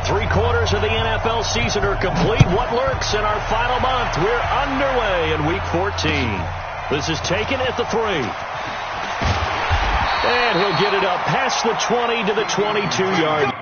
3/4 of the NFL season are complete. What lurks in our final month? We're underway in Week 14. This is taken at the 3. And he'll get it up past the 20 to the 22-yard line.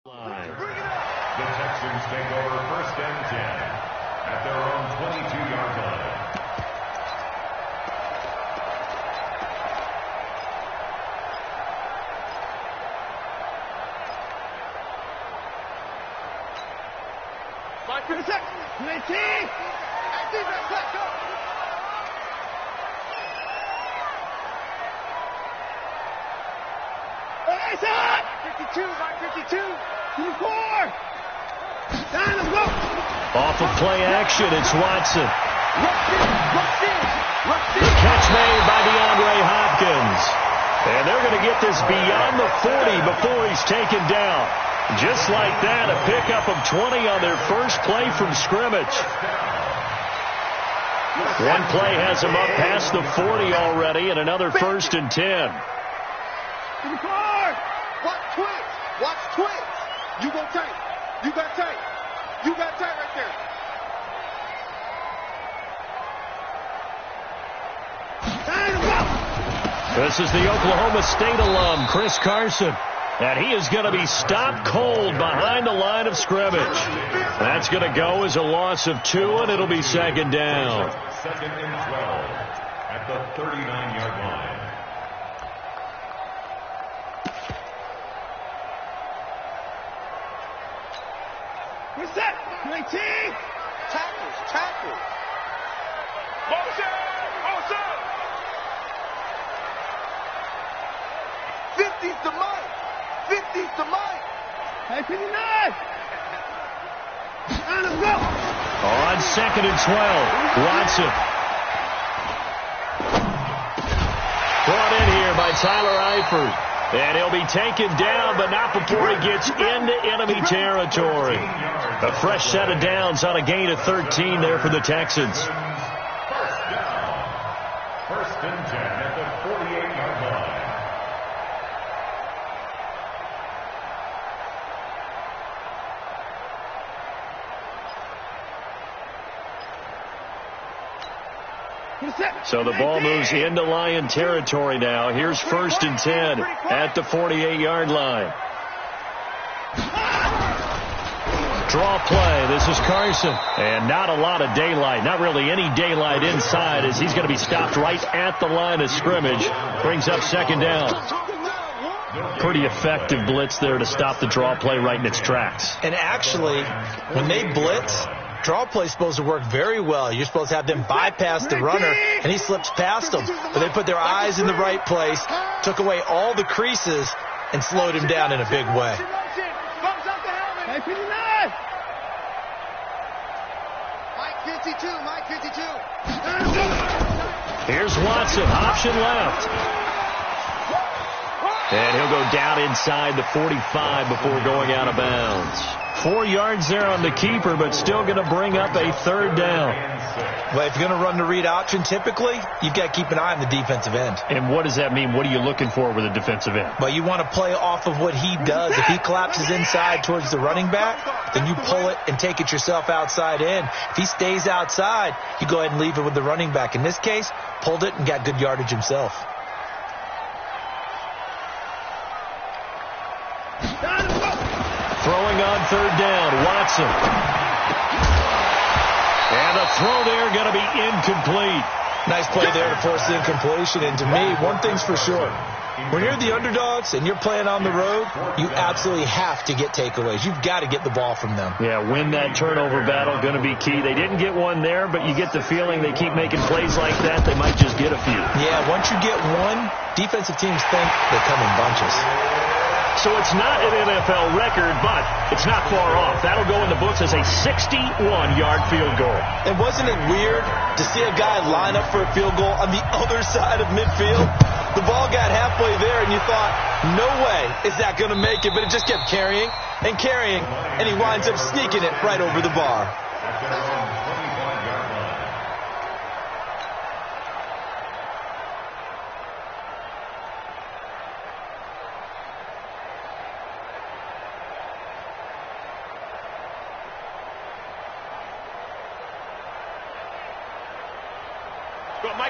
The Texans take over 1st and 10 at their own 22-yard line. Mark for the Texans. 19. Defense, let's go. It's up. 52, Mark 52. 24. Down, let's go. Off of play action, it's Watson. Rush in. The catch made by DeAndre Hopkins. And they're going to get this beyond the 40 before he's taken down. Just like that, a pickup of 20 on their first play from scrimmage. One play has him up past the 40 already, and another 1st and 10. Watch twins. Watch twins. You go tight. You got tight. You got tight right there. This is the Oklahoma State alum, Chris Carson. And he is going to be stopped cold behind the line of scrimmage. That's going to go as a loss of 2, and it'll be 2nd down. 2nd and 12 at the 39-yard line. Reset. 19. Tackles. Motion. 50's the Mike. 50's the Mike. Hey, 59. Let's go. On 2nd and 12, Watson. Brought in here by Tyler Eifert. And he'll be taken down, but not before he gets into enemy territory. A fresh set of downs on a gain of 13 there for the Texans. 1st down. 1st and 10 at the 48-yard line. So the ball moves into Lion territory now. Here's 1st and 10 at the 48-yard line. Draw play. This is Carson. And not a lot of daylight. Not really any daylight inside as he's going to be stopped right at the line of scrimmage. Brings up 2nd down. Pretty effective blitz there to stop the draw play right in its tracks. And actually, when they blitz, draw play is supposed to work very well. You're supposed to have them bypass the runner, and he slips past them. But they put their eyes in the right place, took away all the creases, and slowed him down in a big way. 52, Mike 52. Here's Watson, option left. And he'll go down inside the 45 before going out of bounds. 4 yards there on the keeper, but still going to bring up a third down. Well, if you're going to run the read option, typically, you've got to keep an eye on the defensive end. And what does that mean? What are you looking for with a defensive end? Well, you want to play off of what he does. If he collapses inside towards the running back, then you pull it and take it yourself outside in. If he stays outside, you go ahead and leave it with the running back. In this case, pulled it and got good yardage himself. Throwing on third down, Watson. And a throw there going to be incomplete. Nice play there to force the incompletion. And to me, one thing's for sure. When you're the underdogs and you're playing on the road, you absolutely have to get takeaways. You've got to get the ball from them. Yeah, win that turnover battle, going to be key. They didn't get one there, but you get the feeling they keep making plays like that, they might just get a few. Yeah, once you get one, defensive teams think they come in bunches. So it's not an NFL record, but it's not far off. That'll go in the books as a 61-yard field goal. And wasn't it weird to see a guy line up for a field goal on the other side of midfield? The ball got halfway there, and you thought, no way is that going to make it, but it just kept carrying and carrying, and he winds up sneaking it right over the bar.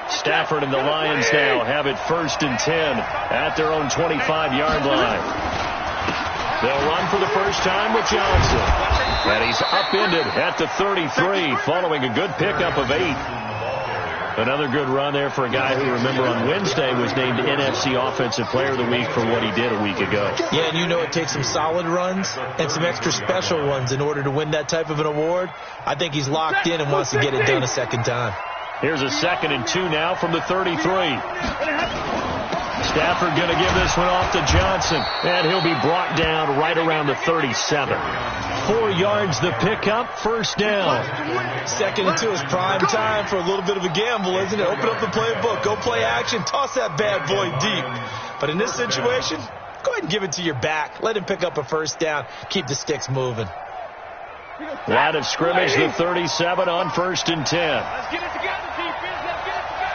Stafford and the Lions now have it 1st and 10 at their own 25-yard line. They'll run for the first time with Johnson. And he's upended at the 33 following a good pickup of 8. Another good run there for a guy who, remember, on Wednesday was named NFC Offensive Player of the Week for what he did a week ago. Yeah, and you know it takes some solid runs and some extra special ones in order to win that type of an award. I think he's locked in and wants to get it done a second time. Here's a 2nd and 2 now from the 33. Stafford going to give this one off to Johnson, and he'll be brought down right around the 37. 4 yards the pickup, first down. 2nd and 2 is prime time for a little bit of a gamble, isn't it? Open up the playbook, go play action, toss that bad boy deep. But in this situation, go ahead and give it to your back. Let him pick up a first down, keep the sticks moving. Line of scrimmage, the 37 on 1st and 10. Let's get it together, defense. Let's get it together.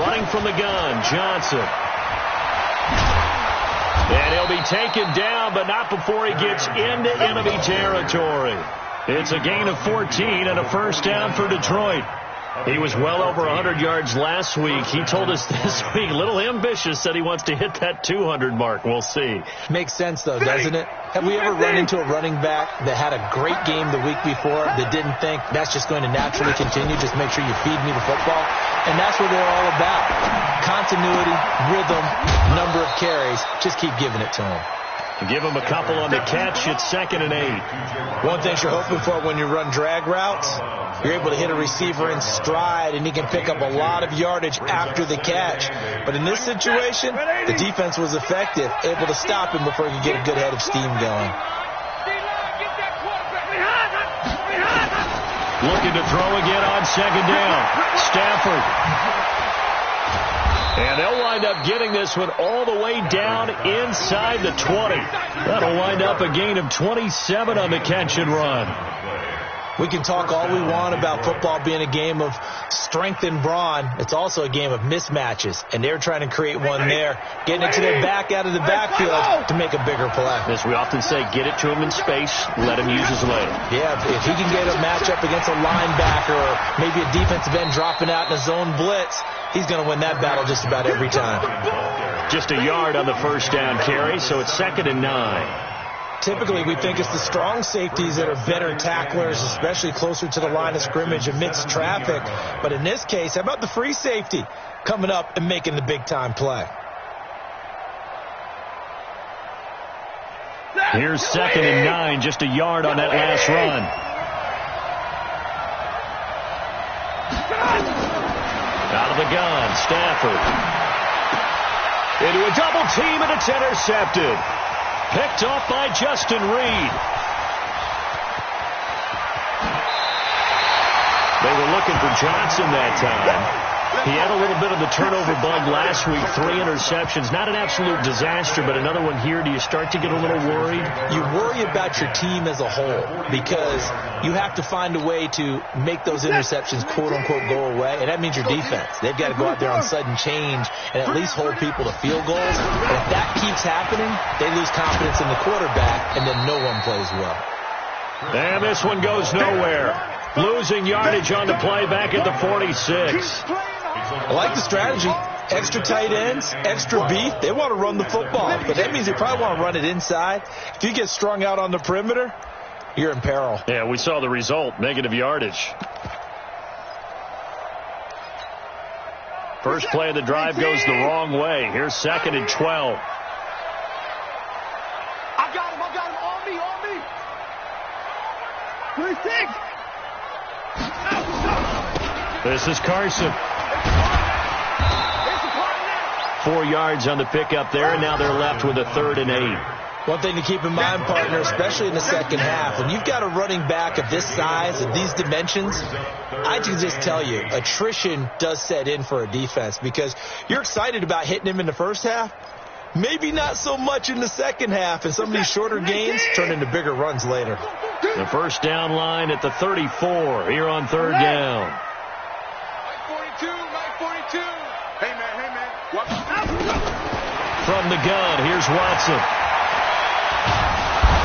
Running from the gun, Johnson. And he'll be taken down, but not before he gets into enemy territory. It's a gain of 14 and a first down for Detroit. He was well over 100 yards last week. He told us this week, a little ambitious, said he wants to hit that 200 mark. We'll see. Makes sense, though, doesn't it? Have we ever run into a running back that had a great game the week before that didn't think that's just going to naturally continue? Just make sure you feed me the football. And that's what they're all about. Continuity, rhythm, number of carries. Just keep giving it to him. Give him a couple on the catch. It's 2nd and 8. One thing you're hoping for when you run drag routes, you're able to hit a receiver in stride, and he can pick up a lot of yardage after the catch. But in this situation, the defense was effective, able to stop him before he could get a good head of steam going. Looking to throw again on 2nd down. Stafford. And they'll wind up getting this one all the way down inside the 20. That'll wind up a gain of 27 on the catch and run. We can talk all we want about football being a game of strength and brawn. It's also a game of mismatches, and they're trying to create one there, getting it to their back out of the backfield to make a bigger play. As we often say, get it to him in space, let him use his leg. Yeah, if he can get a matchup against a linebacker or maybe a defensive end dropping out in a zone blitz, he's going to win that battle just about every time. Just a yard on the first down carry, so it's 2nd and 9. Typically, we think it's the strong safeties that are better tacklers, especially closer to the line of scrimmage amidst traffic. But in this case, how about the free safety coming up and making the big-time play? Here's 2nd and 9, just a yard on that last run. Out of the gun, Stafford. Into a double team, and it's intercepted. Picked off by Justin Reed. They were looking for Johnson that time. He had a little bit of the turnover bug last week, 3 interceptions. Not an absolute disaster, but another one here. Do you start to get a little worried? You worry about your team as a whole because you have to find a way to make those interceptions, quote-unquote, go away, and that means your defense. They've got to go out there on sudden change and at least hold people to field goals. And if that keeps happening, they lose confidence in the quarterback, and then no one plays well. And this one goes nowhere. Losing yardage on the play back at the 46. I like the strategy. Extra tight ends, extra beef. They want to run the football, but that means they probably want to run it inside. If you get strung out on the perimeter, you're in peril. Yeah, we saw the result, negative yardage. First play of the drive goes the wrong way. Here's 2nd and 12. I got him. On me. 26. This is Carson. 4 yards on the pickup there, and now they're left with a 3rd and 8. One thing to keep in mind, partner, especially in the second half, when you've got a running back of this size and these dimensions, I can just tell you, attrition does set in for a defense because you're excited about hitting him in the first half. Maybe not so much in the second half, and some of these shorter gains turn into bigger runs later. The first down line at the 34 here on 3rd down. 42. Hey, man. From the gun, here's Watson.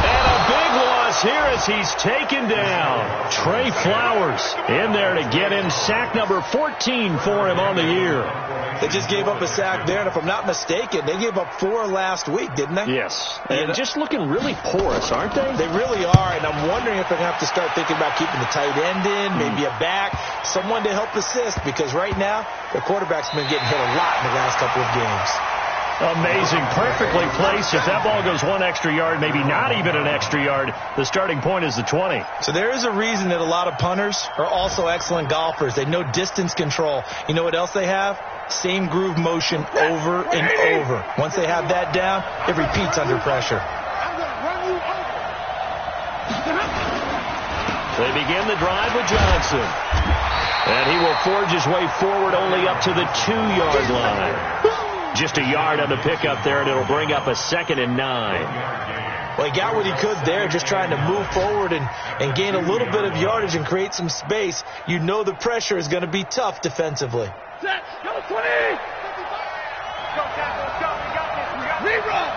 And a big loss here as he's taken down. Trey Flowers in there to get him. Sack number 14 for him on the year. They just gave up a sack there, and if I'm not mistaken, they gave up 4 last week, didn't they? Yes. And just looking really porous, aren't they? They really are, and I'm wondering if they're going to have to start thinking about keeping the tight end in, maybe a back, someone to help assist, because right now, their quarterback's been getting hit a lot in the last couple of games. Amazing. Perfectly placed. If that ball goes 1 extra yard, maybe not even an extra yard, the starting point is the 20. So there is a reason that a lot of punters are also excellent golfers. They know distance control. You know what else they have? Same groove motion over and over. Once they have that down, it repeats under pressure. They begin the drive with Johnson. And he will forge his way forward only up to the 2-yard line. Just a yard on the pickup there, and it'll bring up a 2nd and 9. Well, he got what he could there, just trying to move forward and gain a little bit of yardage and create some space. You know the pressure is going to be tough defensively. Set. Go 20. Go, Tackle. Let's go. We got this. We got rerun.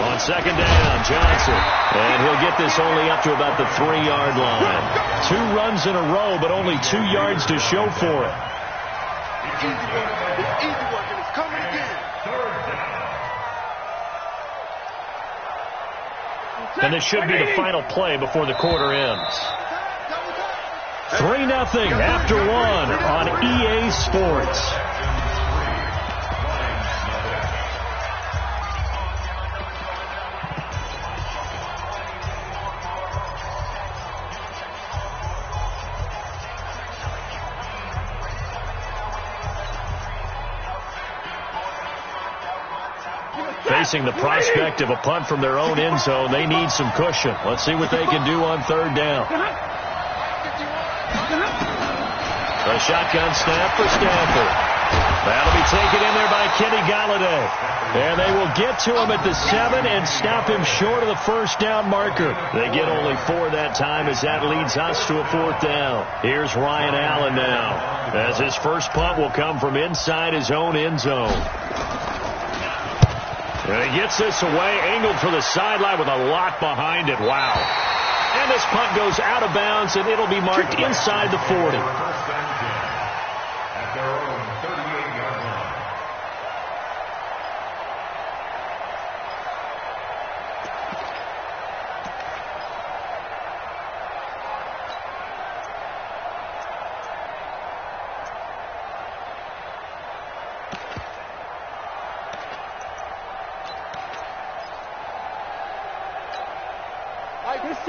On 2nd down, Johnson. And he'll get this only up to about the 3-yard line. 2 runs in a row, but only 2 yards to show for it. Easy work, and it's coming again. And this should be the final play before the quarter ends. 3-0 after 1 on EA Sports. Facing the prospect of a punt from their own end zone, they need some cushion. Let's see what they can do on 3rd down. A shotgun snap for Stanford. That'll be taken in there by Kenny Galladay. And they will get to him at the 7 and stop him short of the first down marker. They get only 4 that time as that leads us to a 4th down. Here's Ryan Allen now, as his first punt will come from inside his own end zone. And he gets this away, angled for the sideline with a lot behind it. Wow. And this punt goes out of bounds, and it'll be marked inside the 40. At their own 38-yard line.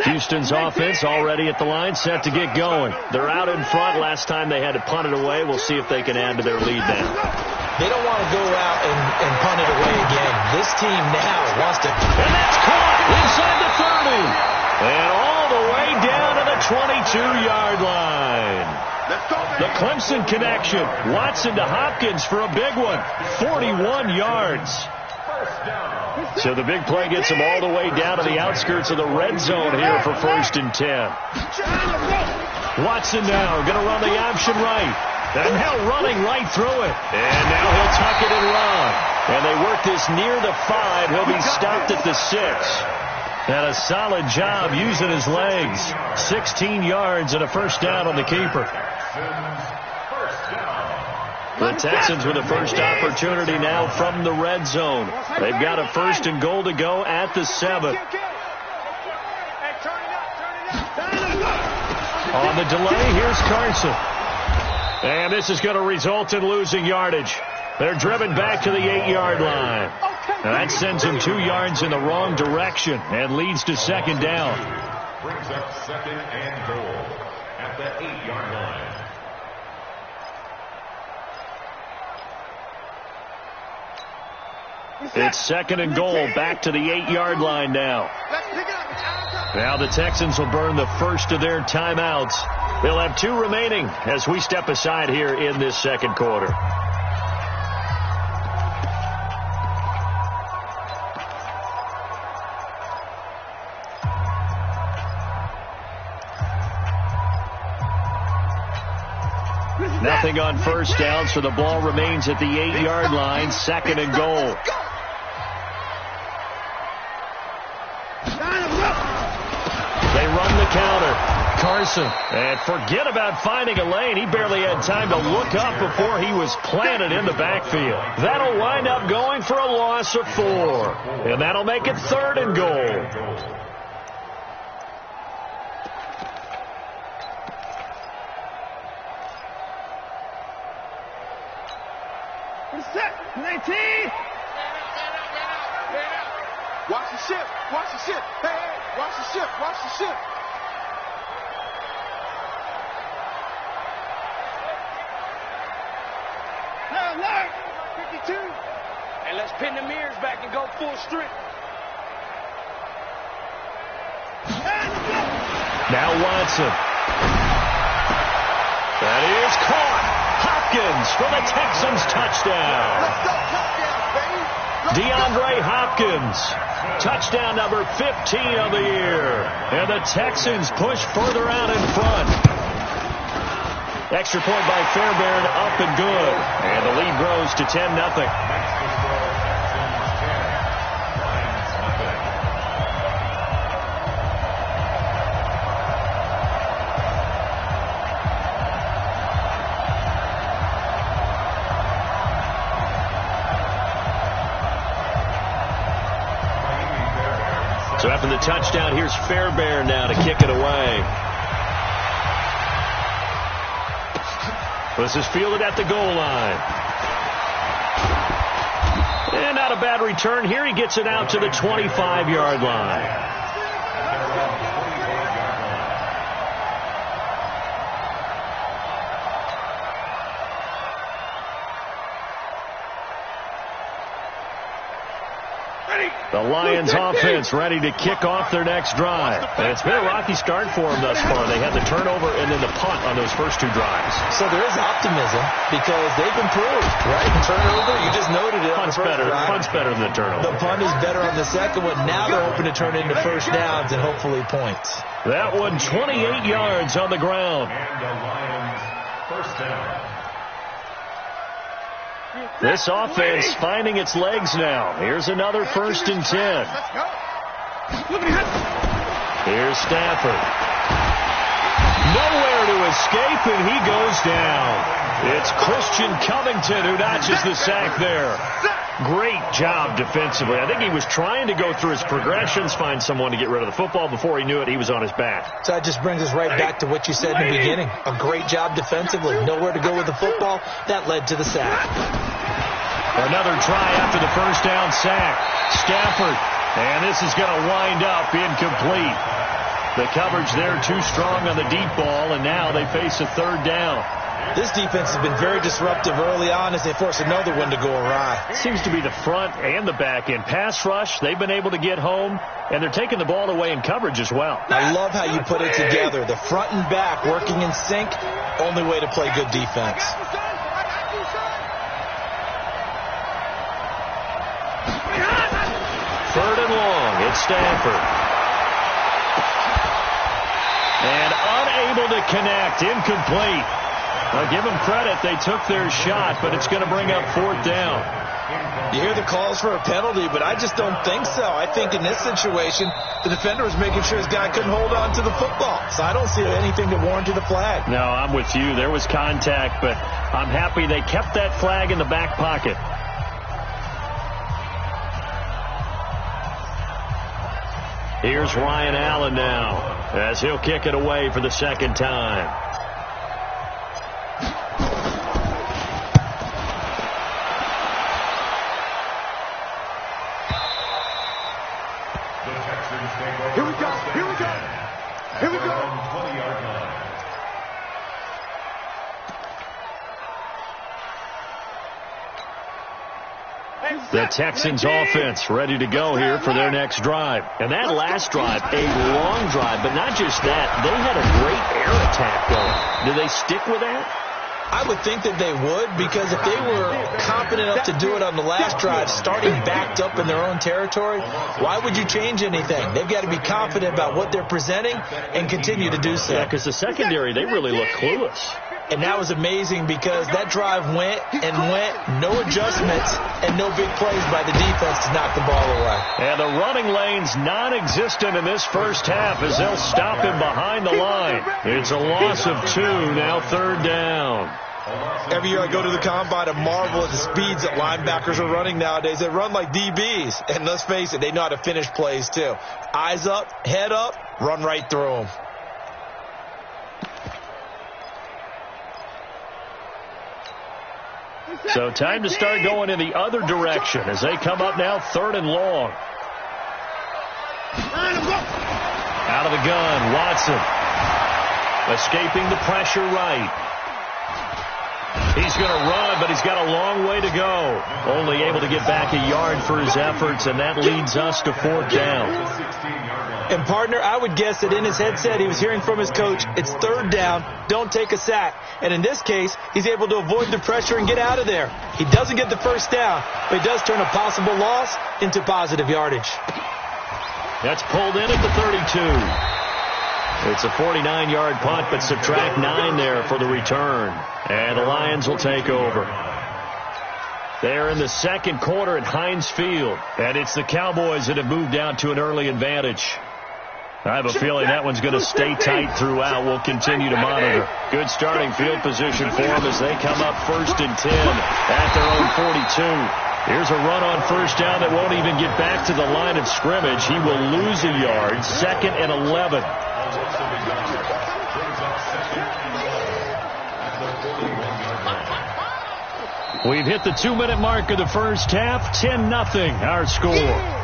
Houston's offense already at the line, set to get going. They're out in front. Last time they had to punt it away. We'll see if they can add to their lead now. They don't want to go out and punt it away again. This team now wants to. And that's caught inside the 30. And all the way down to the 22-yard line. The Clemson connection. Watson to Hopkins for a big one. 41 yards. So the big play gets them all the way down to the outskirts of the red zone here for 1st and 10. Watson now going to run the option right. And now running right through it. And now he'll tuck it and run. And they work this near the 5. He'll be stopped at the 6. And a solid job using his legs. 16 yards and a first down on the keeper. The Texans with a first opportunity now from the red zone. They've got a 1st and goal to go at the 7. On the delay, here's Carson. And this is going to result in losing yardage. They're driven back to the 8-yard line. Now that sends him 2 yards in the wrong direction and leads to 2nd down. Brings up 2nd and goal at the 8-yard line. It's 2nd and goal, back to the 8-yard line now. Now the Texans will burn the first of their timeouts. They'll have 2 remaining as we step aside here in this 2nd quarter. Nothing on first down, so the ball remains at the 8-yard line. 2nd and goal. They run the counter. Carson. And forget about finding a lane. He barely had time to look up before he was planted in the backfield. That'll wind up going for a loss of 4. And that'll make it 3rd and goal. Set. 19. Watch the ship. Watch the ship. Hey, watch the ship. Watch the ship. Alert. 52. And let's pin the mirrors back and go full strength. Now Watson. That is caught. Hopkins for the Texans touchdown. Let's go. Touchdown, baby. DeAndre Hopkins. Touchdown number 15 of the year. And the Texans push further out in front. Extra point by Fairbairn, up and good. And the lead grows to 10-0. So after the touchdown, here's Fairbairn now to kick it away. This is fielded at the goal line. And not a bad return here. He gets it out to the 25-yard line. The Lions offense ready to kick off their next drive. And it's been a rocky start for them thus far. They had the turnover and then the punt on those first 2 drives. So there is optimism because they've improved, right? Turnover, you just noted it. Punt's better than the turnover. The punt is better on the second one. Now they're hoping to turn it into first downs and hopefully points. That one 28 yards on the ground. And the Lions first down. This offense finding its legs now. Here's another 1st and 10. Let's go. Here's Stafford. Nowhere to escape, and he goes down. It's Christian Covington who notches the sack there. Great job defensively. I think he was trying to go through his progressions, find someone to get rid of the football. Before he knew it, he was on his back. So that just brings us right back to what you said in the beginning. A great job defensively. Nowhere to go with the football. That led to the sack. Another try after the first down sack. Stafford. And this is going to wind up incomplete. The coverage there too strong on the deep ball, and now they face a third down. This defense has been very disruptive early on as they force another one to go awry. Seems to be the front and the back end. Pass rush, they've been able to get home, and they're taking the ball away in coverage as well. I love how you put it together. The front and back working in sync, only way to play good defense. Third and long, it's Stanford. And unable to connect, incomplete. I'll give them credit. They took their shot, but it's going to bring up fourth down. You hear the calls for a penalty, but I just don't think so. I think in this situation, the defender was making sure his guy couldn't hold on to the football. So I don't see anything that warranted the flag. No, I'm with you. There was contact, but I'm happy they kept that flag in the back pocket. Here's Ryan Allen now as he'll kick it away for the second time. Here we go. Here we go. Here we go. 20-yard line. The Texans offense ready to go here for their next drive. And that last drive, a long drive, but not just that. They had a great air attack going. Do they stick with that? I would think that they would, because if they were confident enough to do it on the last drive, starting backed up in their own territory, why would you change anything? They've got to be confident about what they're presenting and continue to do so. Yeah, because the secondary, they really look clueless. And that was amazing because that drive went and went, no adjustments, and no big plays by the defense to knock the ball away. And the running lane's non-existent in this first half as they'll stop him behind the line. It's a loss of 2, now third down. Every year I go to the combine and marvel at the speeds that linebackers are running nowadays. They run like DBs. And let's face it, they know how to finish plays too. Eyes up, head up, run right through them. So time to start going in the other direction as they come up now third and long. Out of the gun, Watson. Escaping the pressure right. He's going to run, but he's got a long way to go. Only able to get back a yard for his efforts, and that leads us to fourth down. And, partner, I would guess that in his headset he was hearing from his coach, it's third down, don't take a sack. And in this case, he's able to avoid the pressure and get out of there. He doesn't get the first down, but he does turn a possible loss into positive yardage. That's pulled in at the 32. It's a 49-yard punt, but subtract 9 there for the return. And the Lions will take over. They're in the second quarter at Heinz Field, and it's the Cowboys that have moved out to an early advantage. I have a feeling that one's going to stay tight throughout. We'll continue to monitor. Good starting field position for them as they come up 1st and 10 at their own 42. Here's a run on first down that won't even get back to the line of scrimmage. He will lose a yard. 2nd and 11. We've hit the 2-minute mark of the first half. 10-0 our score.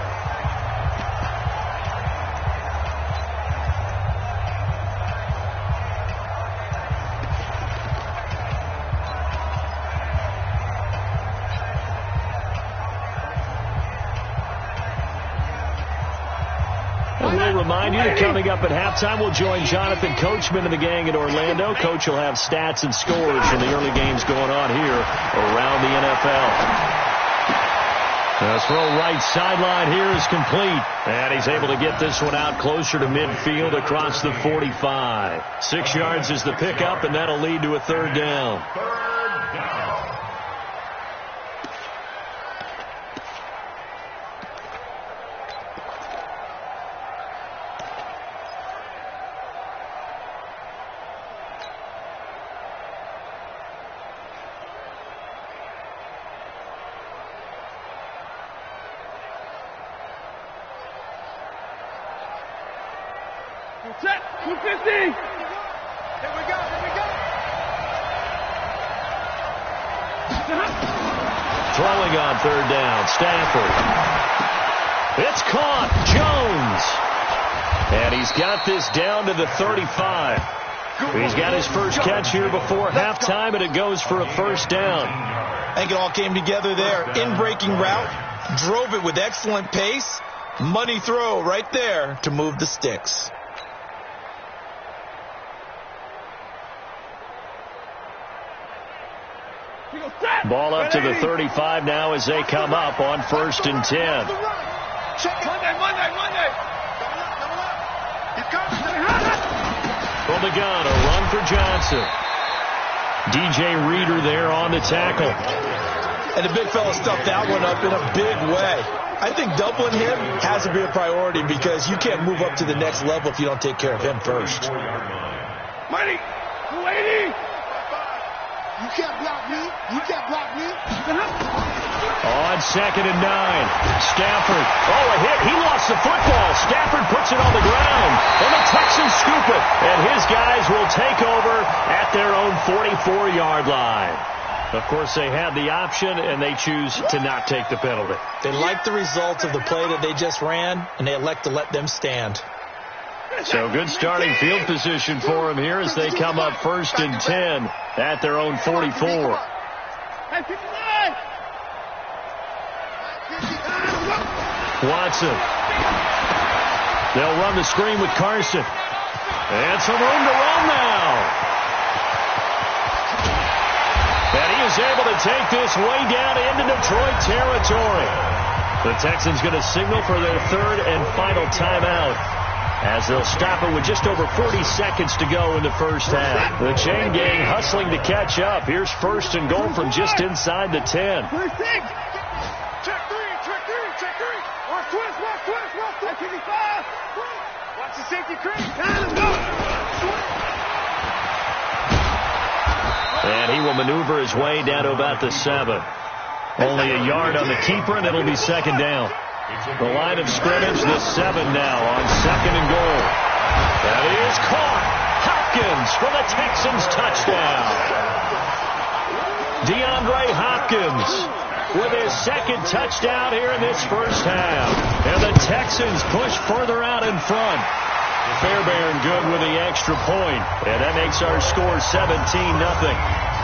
We'll remind you that coming up at halftime, we'll join Jonathan Coachman and the gang in Orlando. Coach will have stats and scores from the early games going on here around the NFL. The throw right sideline here is complete. And he's able to get this one out closer to midfield across the 45. 6 yards is the pickup, and that'll lead to a third down. Set, 250. Here we go, Throwing on third down, Stafford. It's caught. Jones. And he's got this down to the 35. He's got his first catch here before halftime, and it goes for a first down. I think it all came together there. In-breaking route, drove it with excellent pace. Money throw right there to move the sticks. Ball up to the 35 now as they come up on 1st and 10. Monday. From the gun, a run for Johnson. DJ Reader there on the tackle. And the big fella stuffed that one up in a big way. I think doubling him has to be a priority because you can't move up to the next level if you don't take care of him first. Money. 280. You can't block me. You can't block me. On 2nd and 9. Stafford. Oh, a hit. He lost the football. Stafford puts it on the ground. And the Texans scoop it. And his guys will take over at their own 44-yard line. Of course, they had the option, and they choose to not take the penalty. They like the results of the play that they just ran, and they elect to let them stand. So good starting field position for them here as they come up 1st and 10 at their own 44. Watson. They'll run the screen with Carson. And some room to run now. And he is able to take this way down into Detroit territory. The Texans going to signal for their 3rd and final timeout, as they'll stop it with just over 40 seconds to go in the first half. The chain gang hustling to catch up. Here's 1st and goal from just inside the 10. Check 3. Watch twist. 55. Watch the safety crease. Let's go. And he will maneuver his way down to about the 7. Only a yard on the keeper, and it'll be 2nd down. The line of scrimmage, the 7 now on 2nd and goal. That is caught. Hopkins for the Texans touchdown. DeAndre Hopkins with his 2nd touchdown here in this first half. And the Texans push further out in front. Fairbairn good with the extra point. And that makes our score 17-0.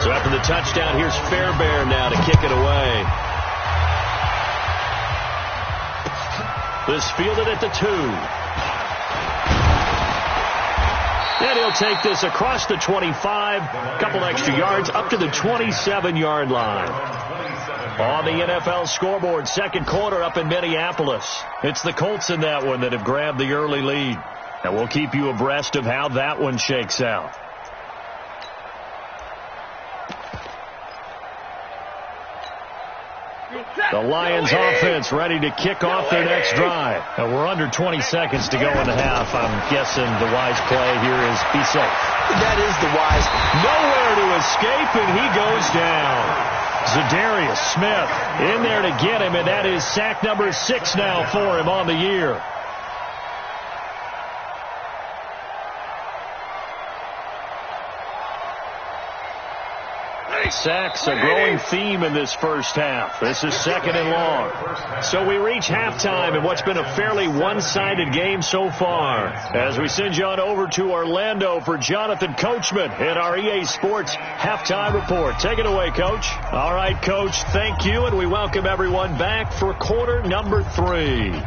So after the touchdown, here's Fairbairn now to kick it away. This fielded at the 2. And he'll take this across the 25, a couple extra yards, up to the 27-yard line. On the NFL scoreboard, 2nd quarter up in Minneapolis. It's the Colts in that one that have grabbed the early lead. And we'll keep you abreast of how that one shakes out. The Lions offense ready to kick off their next drive. And we're under 20 seconds to go in the half. I'm guessing the wise play here is be safe. That is the wise. Nowhere to escape, and he goes down. Zadarius Smith in there to get him, and that is sack number 6 now for him on the year. Sacks, a growing theme in this first half. This is 2nd and long. So we reach halftime in what's been a fairly one-sided game so far. As we send you on over to Orlando for Jonathan Coachman in our EA Sports halftime report. Take it away, Coach. All right, Coach, thank you, and we welcome everyone back for quarter number 3.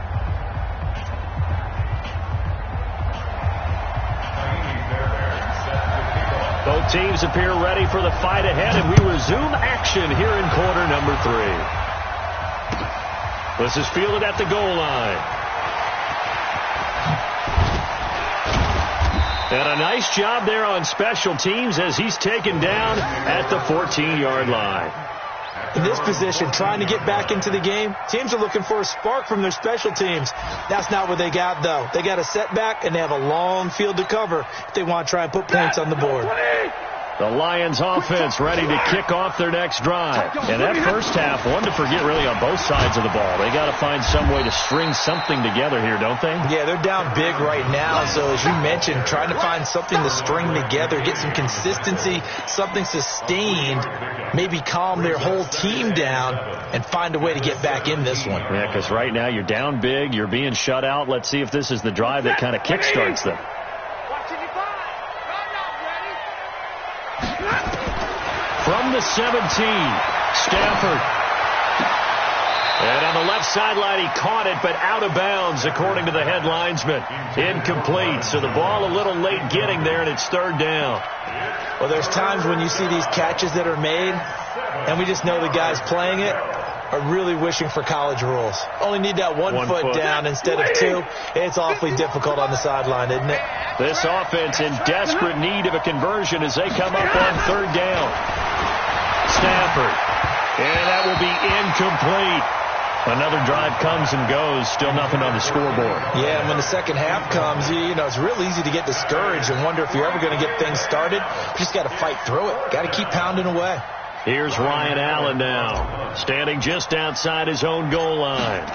Both teams appear ready for the fight ahead, and we resume action here in quarter number 3. This is fielded at the goal line. And a nice job there on special teams as he's taken down at the 14-yard line. In this position, trying to get back into the game, teams are looking for a spark from their special teams. That's not what they got, though. They got a setback, and they have a long field to cover if they want to try and put points on the board. The Lions offense ready to kick off their next drive. And that first half, one to forget really on both sides of the ball. They got to find some way to string something together here, don't they? Yeah, they're down big right now. So as you mentioned, trying to find something to string together, get some consistency, something sustained, maybe calm their whole team down and find a way to get back in this one. Yeah, because right now you're down big, you're being shut out. Let's see if this is the drive that kind of kickstarts them. From the 17, Stafford. And on the left sideline, he caught it, but out of bounds, according to the head linesman. Incomplete, so the ball a little late getting there, and it's third down. Well, there's times when you see these catches that are made, and we just know the guys playing it are really wishing for college rules. Only need that one foot down instead of two. It's awfully difficult on the sideline, isn't it? This offense in desperate need of a conversion as they come up on third down. Stafford. And that will be incomplete. Another drive comes and goes. Still nothing on the scoreboard. Yeah, and when the second half comes, you know, it's real easy to get discouraged and wonder if you're ever going to get things started. You just got to fight through it. Got to keep pounding away. Here's Ryan Allen now, standing just outside his own goal line.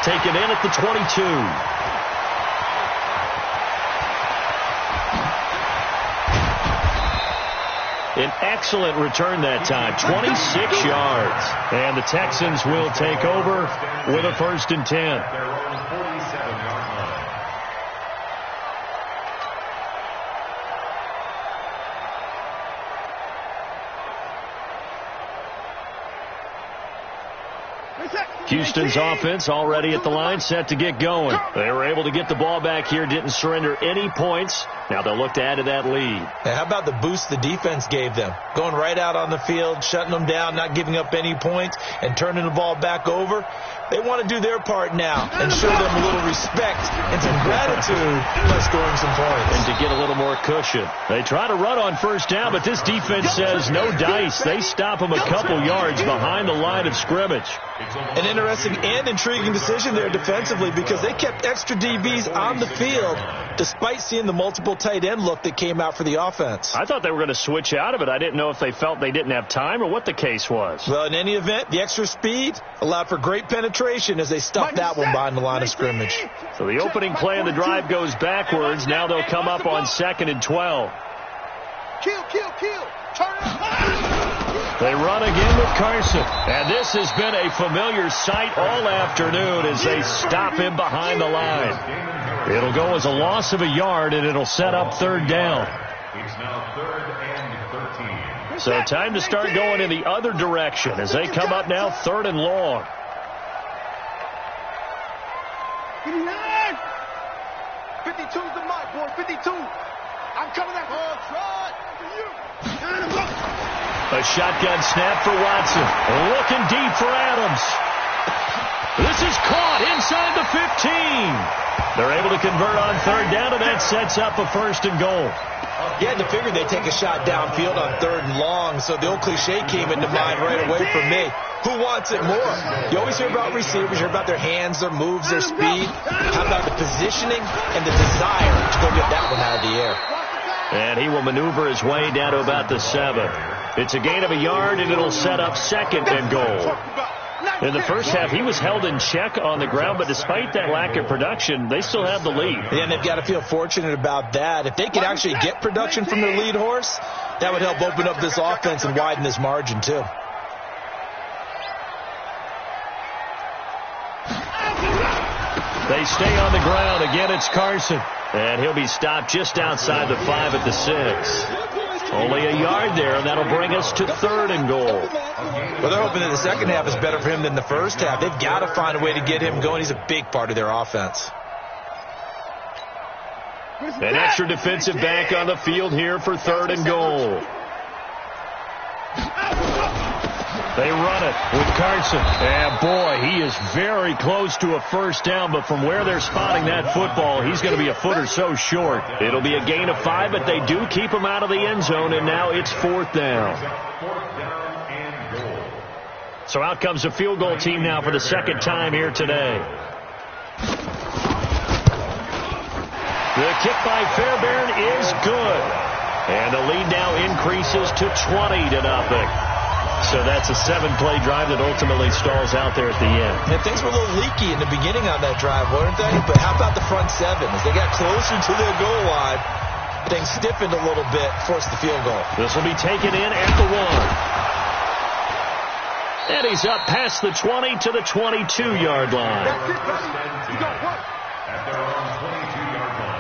Taken in at the 22. An excellent return that time, 26 yards. And the Texans will take over with a 1st and 10. Houston's offense already at the line, set to get going. They were able to get the ball back here, didn't surrender any points. Now they'll look to add to that lead. Hey, how about the boost the defense gave them? Going right out on the field, shutting them down, not giving up any points, and turning the ball back over. They want to do their part now and show them a little respect and some gratitude by scoring some points. And to get a little more cushion. They try to run on first down, but this defense says no dice. They stop them a couple yards behind the line of scrimmage. An interesting and intriguing decision there defensively because they kept extra DBs on the field despite seeing the multiple tight end look that came out for the offense. I thought they were going to switch out of it. I didn't know if they felt they didn't have time or what the case was. Well, in any event, the extra speed allowed for great penetration as they stuffed that one behind the line of scrimmage. So the opening play of the drive goes backwards. Now they'll come up on 2nd and 12. Kill. Turn it up. They run again with Carson. And this has been a familiar sight all afternoon as they stop him behind the line. It'll go as a loss of a yard, and it'll set up third down. It's now 3rd and 13. So time to start going in the other direction as they come up now 3rd and long. 52's the mark, boy. 52. I'm coming out. A shotgun snap for Watson. Looking deep for Adams. This is caught inside the 15. They're able to convert on third down, and that sets up a 1st and goal. You had to figure they'd take a shot downfield on 3rd and long, so the old cliche came into mind right away for me. Who wants it more? You always hear about receivers, you hear about their hands, their moves, their speed. How about the positioning and the desire to go get that one out of the air? And he will maneuver his way down to about the 7. It's a gain of a yard, and it'll set up 2nd and goal. In the first half, he was held in check on the ground, but despite that lack of production, they still have the lead. Yeah, and they've got to feel fortunate about that. If they could actually get production from their lead horse, that would help open up this offense and widen this margin, too. They stay on the ground. Again, it's Carson. And he'll be stopped just outside the 5 at the 6. Only a yard there, and that'll bring us to 3rd and goal. Well, they're hoping that the second half is better for him than the first half. They've got to find a way to get him going. He's a big part of their offense. An extra defensive back on the field here for 3rd and goal. They run it with Carson. And, boy, he is very close to a 1st down, but from where they're spotting that football, he's going to be a foot or so short. It'll be a gain of 5, but they do keep him out of the end zone, and now it's 4th down. So out comes the field goal team now for the 2nd time here today. The kick by Fairbairn is good. And the lead now increases to 20-0. So that's a 7-play drive that ultimately stalls out there at the end. And things were a little leaky in the beginning on that drive, weren't they? But how about the front seven? As they got closer to their goal line, things stiffened a little bit, forced the field goal. This will be taken in at the 1. And he's up past the 20 to the 22-yard line. At their own 22-yard line.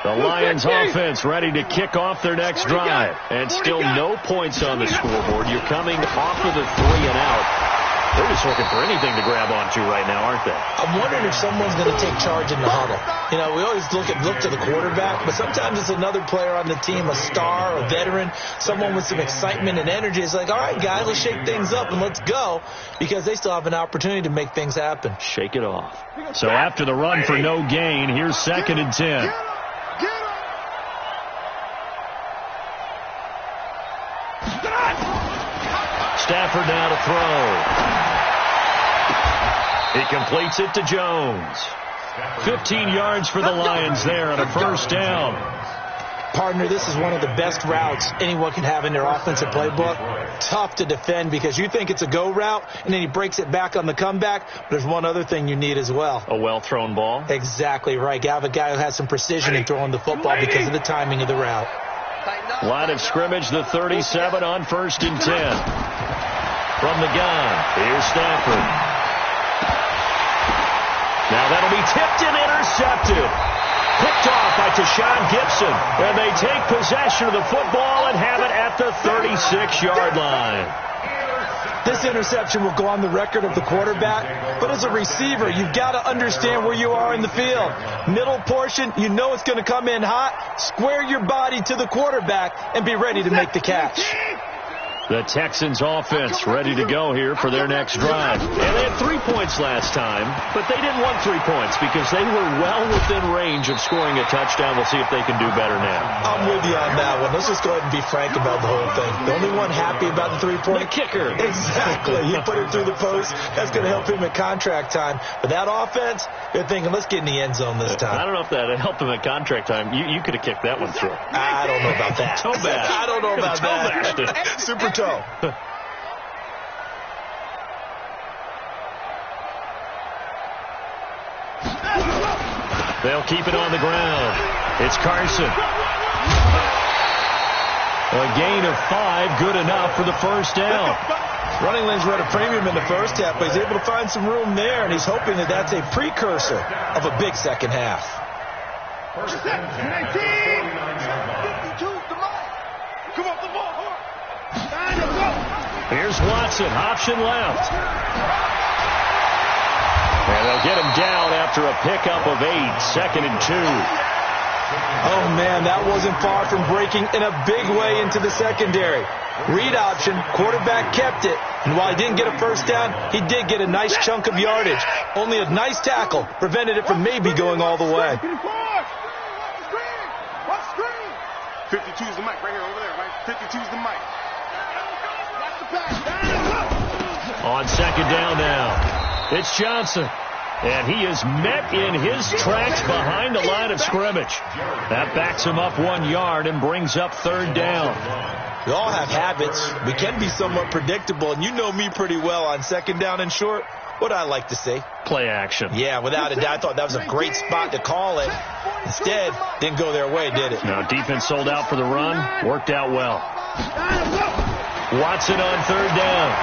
The Lions offense ready to kick off their next drive. And still no points on the scoreboard. You're coming off of the 3-and-out. They're just looking for anything to grab onto right now, aren't they? I'm wondering if someone's going to take charge in the huddle. You know, we always look to the quarterback, but sometimes it's another player on the team, a star, a veteran, someone with some excitement and energy. It's like, all right, guys, let's shake things up and let's go, because they still have an opportunity to make things happen. Shake it off. So after the run for no gain, here's 2nd and 10. Stafford now to throw. He completes it to Jones. 15 yards for the Lions there on a first down. Partner, this is one of the best routes anyone can have in their offensive playbook. Tough to defend because you think it's a go route, and then he breaks it back on the comeback. But there's one other thing you need as well. A well-thrown ball. Exactly right. You have a guy who has some precision in throwing the football because of the timing of the route. Line of scrimmage, the 37 on 1st and 10. From the gun, here's Stafford. Now that'll be tipped and intercepted. Picked off by Tashawn Gibson. And they take possession of the football and have it at the 36-yard line. This interception will go on the record of the quarterback, but as a receiver, you've got to understand where you are in the field. Middle portion, you know it's going to come in hot. Square your body to the quarterback and be ready to make the catch. The Texans offense ready to go here for their next drive. And they had 3 points last time, but they didn't want 3 points because they were well within range of scoring a touchdown. We'll see if they can do better now. I'm with you on that one. Let's just go ahead and be frank about the whole thing. The only one happy about the 3-point? The kicker. Exactly. He put it through the post. That's going to help him at contract time. But that offense, they're thinking, let's get in the end zone this time. I don't know if that helped him at contract time. You could have kicked that one through. I don't know about that. Toe bash. I don't know about that. Super toe. They'll keep it on the ground. It's Carson. A gain of 5, good enough for the first down. Running lanes were at a premium in the first half, but he's able to find some room there, and he's hoping that that's a precursor of a big second half. First and 10. 52 the mic. Come on, the ball. Here's Watson, option left. And they'll get him down after a pickup of 8, 2nd and 2. Oh, man, that wasn't far from breaking in a big way into the secondary. Read option, quarterback kept it, and while he didn't get a first down, he did get a nice chunk of yardage. Only a nice tackle prevented it from maybe going all the way. 52 is the mic right here over there, right? 52 is the mic. On 2nd down now, it's Johnson. And he is met in his tracks behind the line of scrimmage. That backs him up 1 yard and brings up 3rd down. We all have habits. We can be somewhat predictable, and you know me pretty well on 2nd down and short. What I like to say? Play action. Yeah, without a doubt. I thought that was a great spot to call it. Instead, didn't go their way, did it? Now, defense sold out for the run. Worked out well. Watson on 3rd down.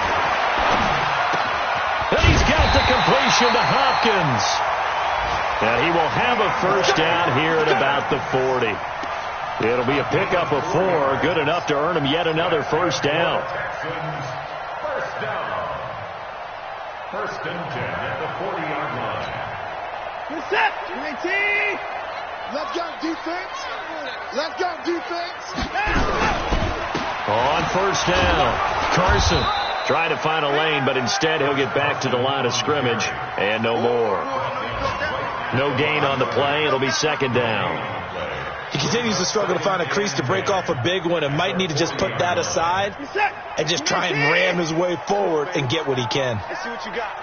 And he's got the completion to Hopkins. And he will have a first down here at about the 40. It'll be a pickup of 4. Good enough to earn him yet another first down. First down. 1st and 10 at the 40-yard line. Good set. 19. Let's go, defense. Let's go, defense. On 1st down, Carson trying to find a lane, but instead he'll get back to the line of scrimmage, and no more. No gain on the play. It'll be 2nd down. He continues to struggle to find a crease to break off a big one and might need to just put that aside and just try and ram his way forward and get what he can. Let's see what you got.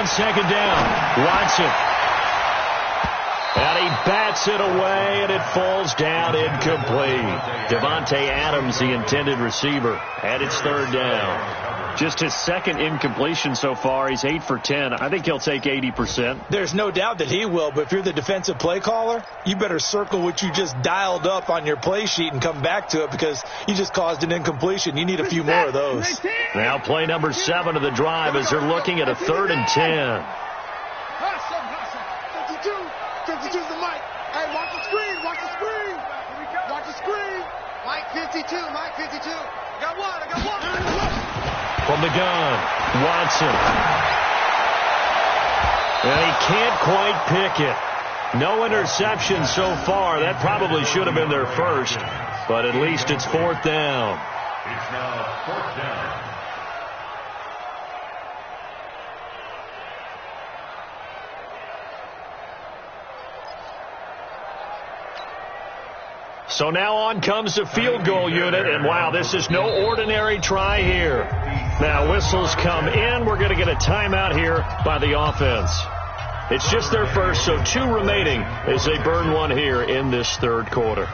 on second down. Watson. And he bats it away, and it falls down incomplete. Devontae Adams, the intended receiver, and it's third down. Just his second incompletion so far. He's 8 for 10. I think he'll take 80%. There's no doubt that he will, but if you're the defensive play caller, you better circle what you just dialed up on your play sheet and come back to it because you just caused an incompletion. You need a few more of those. Now play number 7 of the drive as they're looking at a 3rd and 10. 52's the mic. Hey, watch the screen. Watch the screen. Watch the screen. Mike 52. Mike 52. I got one. From the gun, Watson. And he can't quite pick it. No interception so far. That probably should have been their first, but at least it's 4th down. It's now 4th down. So now on comes the field goal unit, and wow, this is no ordinary try here. Now whistles come in. We're going to get a timeout here by the offense. It's just their first, so 2 remaining as they burn one here in this 3rd quarter.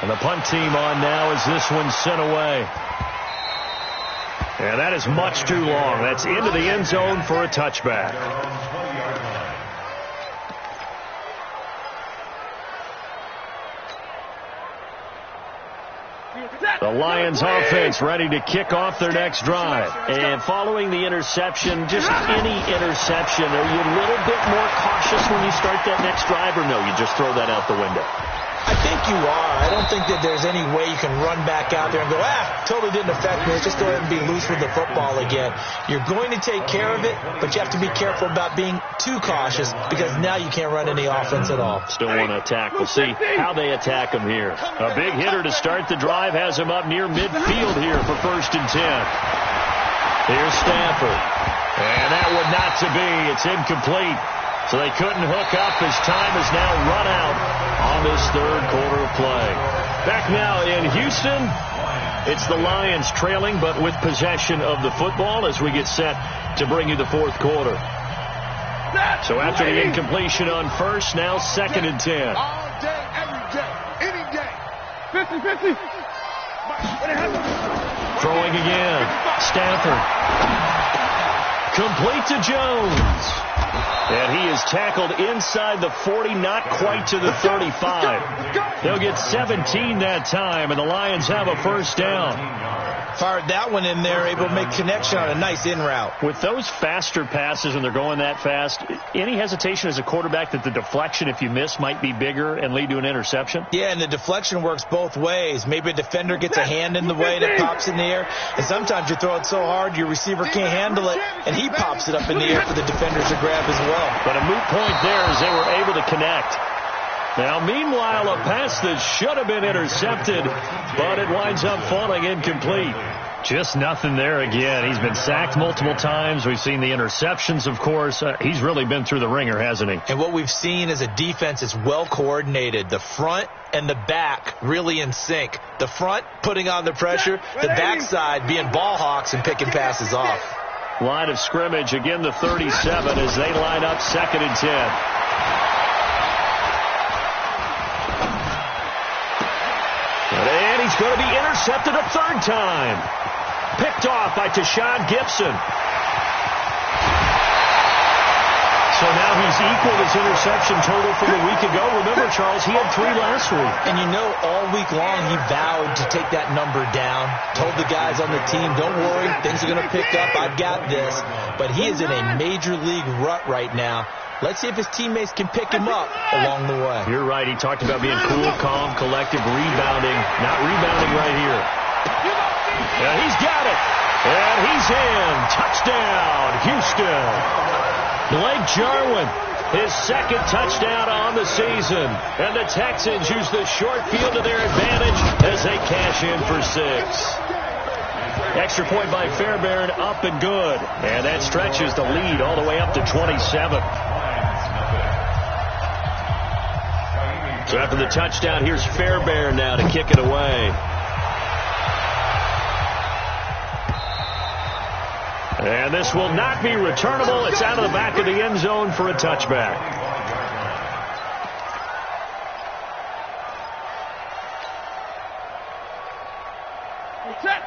And the punt team on now as this one's sent away. And that is much too long. That's into the end zone for a touchback. The Lions offense ready to kick off their next drive. And following the interception, just any interception, are you a little bit more cautious when you start that next drive, or no, you just throw that out the window? I think you are. I don't think that there's any way you can run back out there and go, totally didn't affect me. Let's just go ahead and be loose with the football again. You're going to take care of it, but you have to be careful about being too cautious because now you can't run any offense at all. Still want to attack. We'll see how they attack him here. A big hitter to start the drive has him up near midfield here for 1st and 10. Here's Stafford. And that one not to be. It's incomplete. So they couldn't hook up as time has now run out on this 3rd quarter of play. Back now in Houston, it's the Lions trailing but with possession of the football as we get set to bring you the 4th quarter. So after the incompletion on first, now 2nd and 10. All day, every day, any day. 50-50. Throwing again. Stafford. Complete to Jones. And he is tackled inside the 40, not quite to the 35. They'll get 17 that time, and the Lions have a 1st down. Fired that one in there, able to make connection on a nice in route. With those faster passes and they're going that fast, any hesitation as a quarterback that the deflection, if you miss, might be bigger and lead to an interception? Yeah, and the deflection works both ways. Maybe a defender gets a hand in the way that pops in the air, and sometimes you throw it so hard your receiver can't handle it, and he pops it up in the air for the defenders to grab as well. But a moot point there as they were able to connect. Now, meanwhile, a pass that should have been intercepted, but it winds up falling incomplete. Just nothing there again. He's been sacked multiple times. We've seen the interceptions, of course. He's really been through the ringer, hasn't he? And what we've seen is a defense is well coordinated. The front and the back really in sync. The front putting on the pressure, the backside being ball hawks and picking passes off. Line of scrimmage, again the 37 as they line up 2nd and 10. And he's going to be intercepted a 3rd time. Picked off by Tashawn Gibson. So now he's equaled his interception total from a week ago. Remember, Charles, he had 3 last week. And you know, all week long he vowed to take that number down. Told the guys on the team, don't worry, things are going to pick up. I've got this. But he is in a major league rut right now. Let's see if his teammates can pick him up along the way. You're right. He talked about being cool, calm, collective, rebounding. Not rebounding right here. Yeah, he's got it. And he's in. Touchdown, Houston. Blake Jarwin, his 2nd touchdown on the season. And the Texans use the short field to their advantage as they cash in for 6. Extra point by Fairbairn, up and good. And that stretches the lead all the way up to 27. So after the touchdown, here's Fairbairn now to kick it away. And this will not be returnable. It's out of the back of the end zone for a touchback.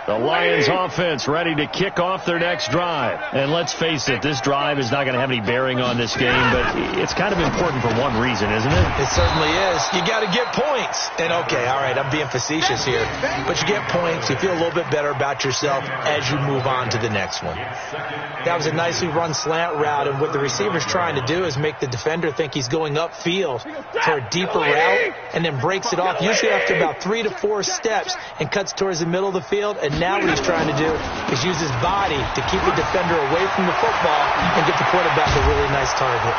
The Lions offense ready to kick off their next drive. And let's face it, this drive is not going to have any bearing on this game, but it's kind of important for one reason, isn't it? It certainly is. You got to get points. And okay, all right, I'm being facetious here, but you get points. You feel a little bit better about yourself as you move on to the next one. That was a nicely run slant route, and what the receiver's trying to do is make the defender think he's going upfield for a deeper route, and then breaks it off, usually after about 3 to 4 steps, and cuts towards the middle of the field. And now what he's trying to do is use his body to keep the defender away from the football and get the quarterback a really nice target.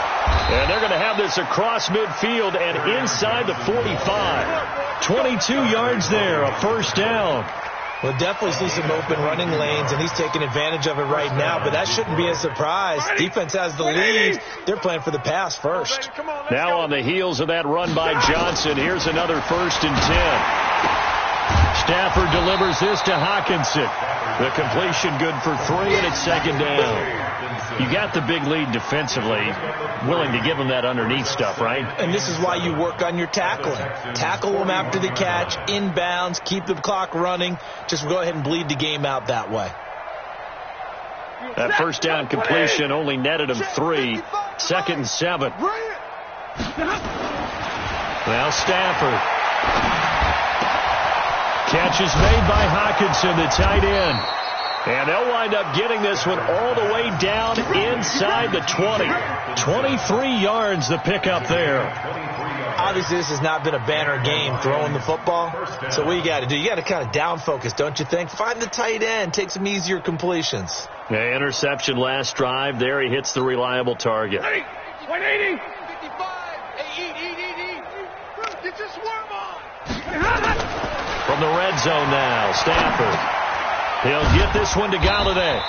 And they're going to have this across midfield and inside the 45. 22 yards there, a first down. We'll definitely see some open running lanes, and he's taking advantage of it right now, but that shouldn't be a surprise. Defense has the lead. They're playing for the pass first. Now on the heels of that run by Johnson, here's another 1st and 10. Stafford delivers this to Hawkinson. The completion good for 3, and it's 2nd down. You got the big lead defensively, willing to give them that underneath stuff, right? And this is why you work on your tackling. Tackle them after the catch, inbounds, keep the clock running. Just go ahead and bleed the game out that way. That 1st down completion only netted him 3. 2nd and 7. Now Stafford. Catch is made by Hawkinson, the tight end. And they'll wind up getting this one all the way down inside the 20. 23 yards the pickup there. Obviously, this has not been a banner game throwing the football. So what you got to do, you got to kind of down focus, don't you think? Find the tight end, take some easier completions. Yeah, interception last drive. There he hits the reliable target. 180. 55. Eat. Get your swarm on. From the red zone now, Stafford. He'll get this one to Galladay.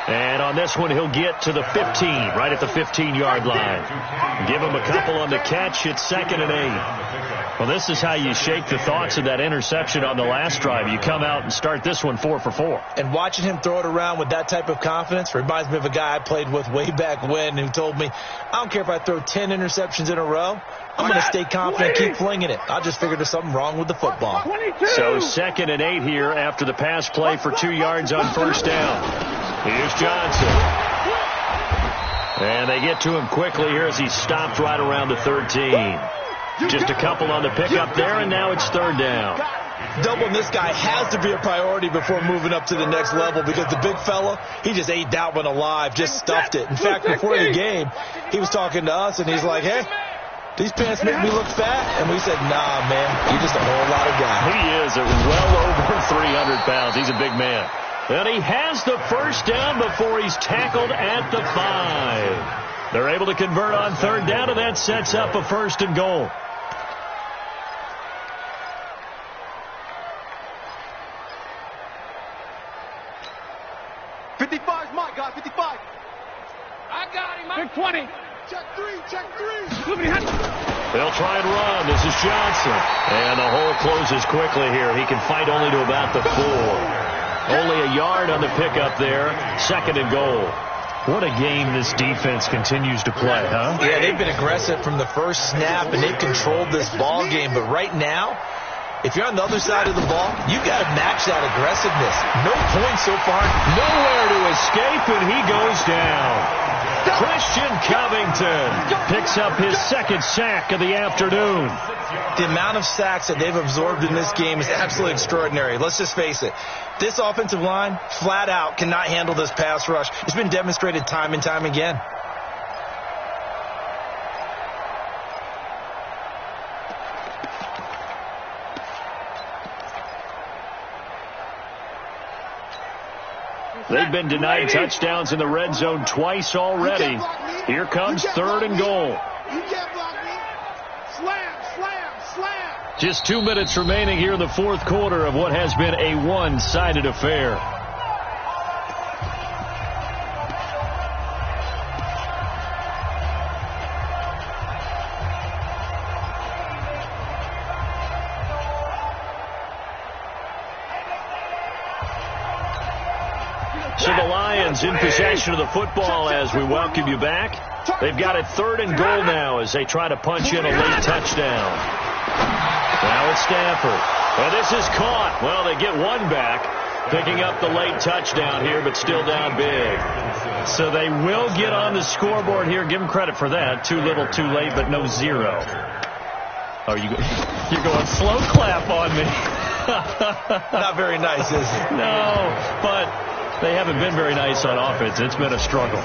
And on this one, he'll get to the 15, right at the 15-yard line. Give him a couple on the catch. It's 2nd and 8. Well, this is how you shake the thoughts of that interception on the last drive. You come out and start this one 4 for 4. And watching him throw it around with that type of confidence reminds me of a guy I played with way back when who told me, I don't care if I throw 10 interceptions in a row. I'm going to stay confident, keep flinging it. I just figured there's something wrong with the football. So 2nd and 8 here after the pass play for 2 yards on 1st down. Here's Johnson. And they get to him quickly here as he's stopped right around the 13. Just a couple on the pickup there, and now it's 3rd down. Doubling this guy has to be a priority before moving up to the next level because the big fella, he just ate that one alive, just stuffed it. In fact, before the game, he was talking to us, and he's like, hey, these pants make me look fat. And we said, nah, man, you're just a whole lot of guy. He is well over 300 pounds. He's a big man. And he has the 1st down before he's tackled at the 5. They're able to convert on 3rd down, and that sets up a 1st and goal. My guy, 55. I got him. Big 20. Check 3. They'll try and run. This is Johnson. And the hole closes quickly here. He can fight only to about the 4. Only a yard on the pickup there. 2nd and goal. What a game this defense continues to play, huh? Yeah, they've been aggressive from the first snap, and they've controlled this ball game. But right now, if you're on the other side of the ball, you've got to match that aggressiveness. No points so far. Nowhere to escape, and he goes down. Christian Covington picks up his 2nd sack of the afternoon. The amount of sacks that they've absorbed in this game is absolutely extraordinary. Let's just face it. This offensive line, flat out, cannot handle this pass rush. It's been demonstrated time and time again. They've been denied touchdowns in the red zone twice already. Here comes 3rd and goal. You can't block me. Slam. Just 2 minutes remaining here in the 4th quarter of what has been a one-sided affair. So the Lions in possession of the football as we welcome you back. They've got it 3rd and goal now as they try to punch in a late touchdown. Now it's Stafford. And this is caught. Well, they get one back, picking up the late touchdown here, but still down big. So they will get on the scoreboard here. Give them credit for that. Too little, too late, but no 0. Oh, you're going slow clap on me. Not very nice, is it? No, but they haven't been very nice on offense. It's been a struggle.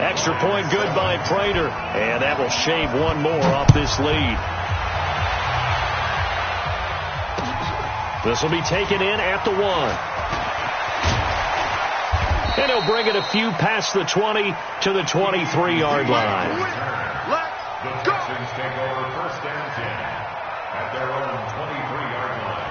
Extra point good by Prater, and that will shave one more off this lead. This will be taken in at the 1. And he'll bring it a few past the 20 to the 23-yard line. The Texans take over 1st and 10 at their own 23-yard line.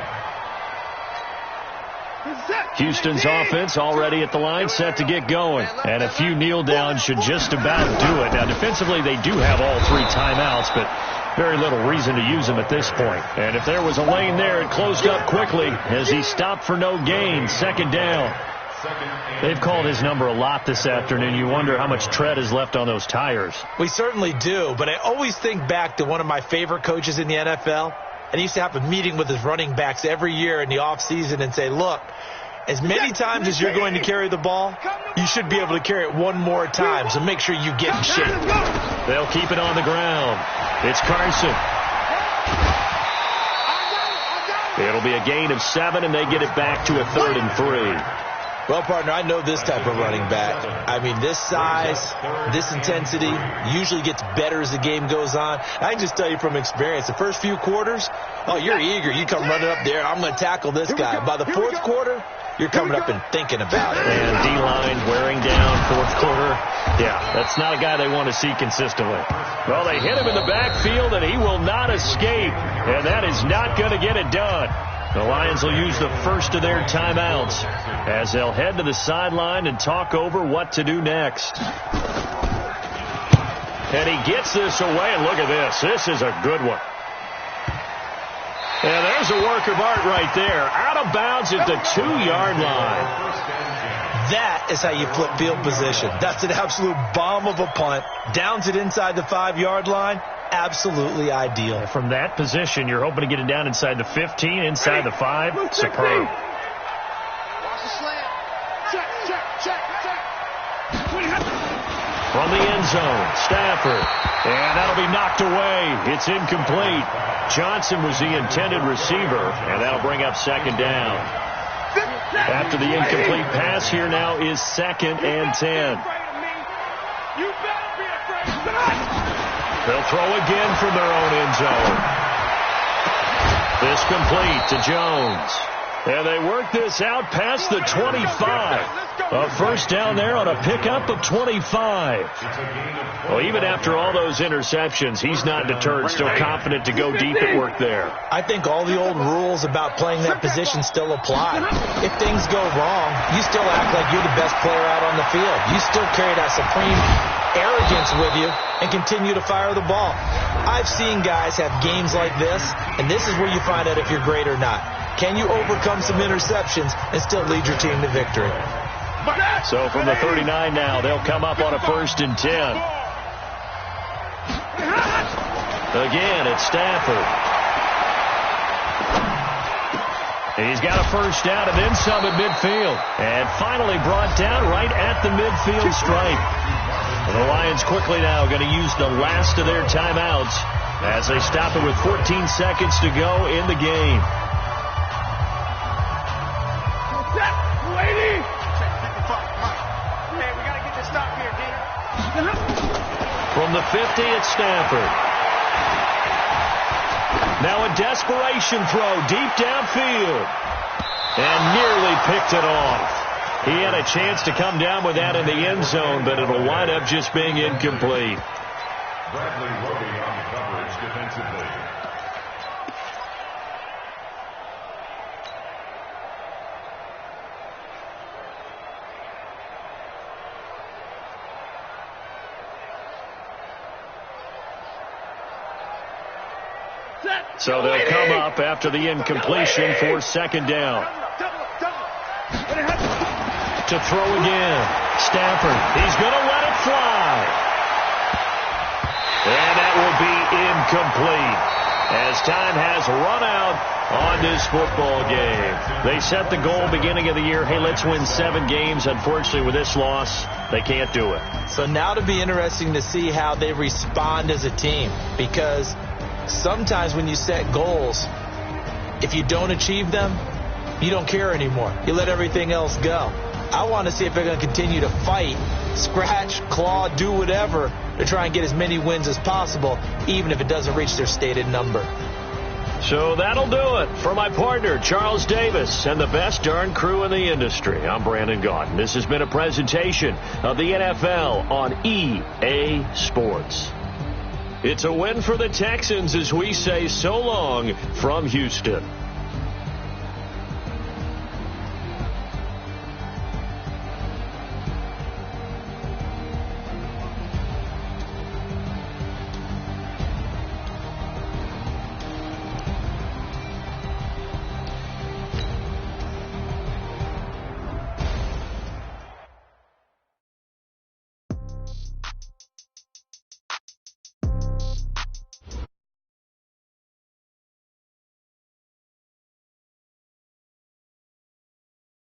Houston's offense already at the line, set to get going. And a few kneel downs should just about do it. Now, defensively, they do have all 3 timeouts, but very little reason to use them at this point. And if there was a lane there, it closed up quickly as he stopped for no gain. 2nd down. They've called his number a lot this afternoon. You wonder how much tread is left on those tires. We certainly do, but I always think back to one of my favorite coaches in the NFL. And he used to have a meeting with his running backs every year in the offseason and say, look, as many times as you're going to carry the ball, you should be able to carry it one more time, so make sure you get in shape. They'll keep it on the ground. It's Carson. It'll be a gain of 7, and they get it back to a 3rd and 3. Well, partner, I know this type of running back. I mean, this size, this intensity usually gets better as the game goes on. I can just tell you from experience, the first few quarters, oh, you're eager. You come running up there, I'm going to tackle this guy. By the 4th quarter, you're coming up and thinking about it. And D-line wearing down 4th quarter. Yeah, that's not a guy they want to see consistently. Well, they hit him in the backfield, and he will not escape. And that is not going to get it done. The Lions will use the first of their timeouts as they'll head to the sideline and talk over what to do next. And he gets this away, and look at this. This is a good one. And there's a work of art right there. Out of bounds at the 2-yard line. That is how you flip field position. That's an absolute bomb of a punt. Downs it inside the 5-yard line. Absolutely ideal. From that position, you're hoping to get it down inside the 15, inside the 5. Superb. From the end zone, Stafford. And that'll be knocked away. It's incomplete. Johnson was the intended receiver, and that'll bring up 2nd down. After the incomplete pass, here now is 2nd and 10. They'll throw again from their own end zone. This complete to Jones. And they work this out past the 25. A 1st down there on a pickup of 25. Well, even after all those interceptions, he's not deterred, still confident to go deep at work there. I think all the old rules about playing that position still apply. If things go wrong, you still act like you're the best player out on the field. You still carry that supreme arrogance with you and continue to fire the ball. I've seen guys have games like this, and this is where you find out if you're great or not. Can you overcome some interceptions and still lead your team to victory? So from the 39 now, they'll come up on a 1st and 10. Again, it's Stafford. He's got a 1st down and then some at midfield. And finally brought down right at the midfield stripe. The Lions quickly now going to use the last of their timeouts as they stop it with 14 seconds to go in the game. From the 50, it's Stafford. Now a desperation throw deep downfield. And nearly picked it off. He had a chance to come down with that in the end zone, but it'll wind up just being incomplete. Bradley Roby on the coverage defensively. So they'll come up after the incompletion for 2nd down. to throw again. Stafford, he's going to let it fly. And that will be incomplete as time has run out on this football game. They set the goal beginning of the year, hey, let's win 7 games. Unfortunately, with this loss, they can't do it. So now it'll be interesting to see how they respond as a team, because sometimes when you set goals, if you don't achieve them, you don't care anymore. You let everything else go. I want to see if they're going to continue to fight, scratch, claw, do whatever to try and get as many wins as possible, even if it doesn't reach their stated number. So that'll do it for my partner, Charles Davis, and the best darn crew in the industry. I'm Brandon Gaudin. This has been a presentation of the NFL on EA Sports. It's a win for the Texans as we say so long from Houston.